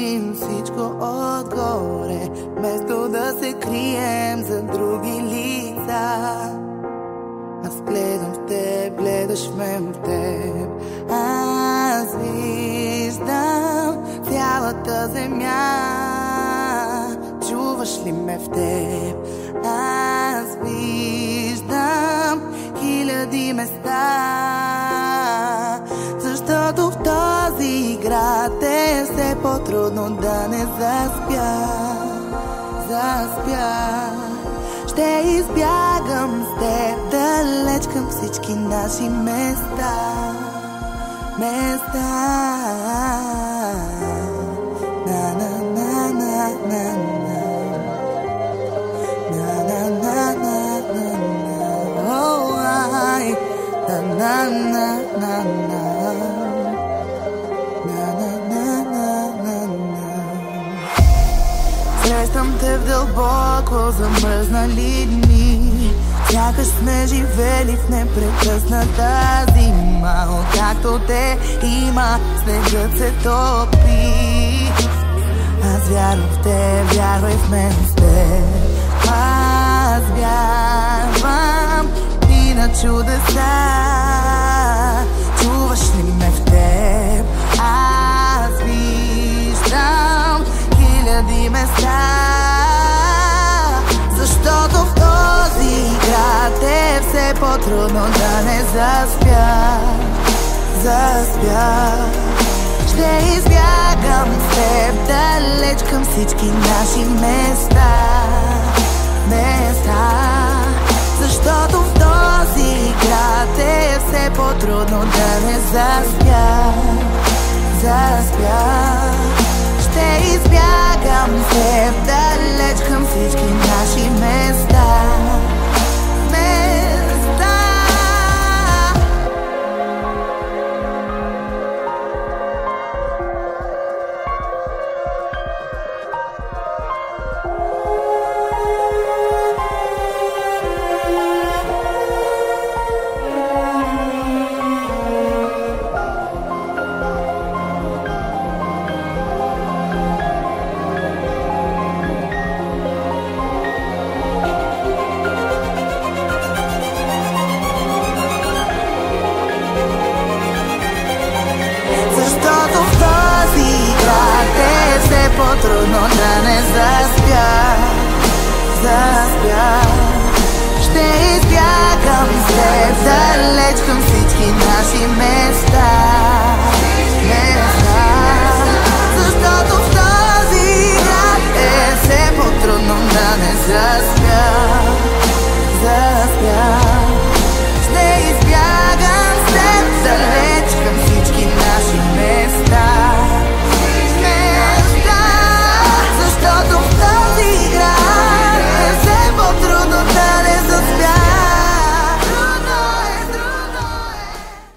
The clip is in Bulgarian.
видим всичко отгоре, вместо да се крием за други лица. Аз гледам в теб, гледаш мен в теб. Аз виждам цялата земя. Чуваш ли ме в теб? Аз виждам хиляди места. Защото в този град е все по-трудно да не заспя. Ще избягам с теб далеч към всички наши места. Срещам те в дълбоко замръзнали дни, сякаш сме живели в непрекъсната зима. Откакто те има, снегът се топи. Аз вярвам в те, вярвай в мен с теб. Аз вярвам и на чудеса. Чуваш ли ме в теб? Аз виждам хиляди места. Защото в този град е все по-трудно да не заспя. Ще избягам с теб далеч към всички наши места. Защото в този град е все по-трудно да не заспя. Ще избягам с теб далеч към всички наши места. По-трудно да не заспя. Ще избягам с теб далеч към всички наши места.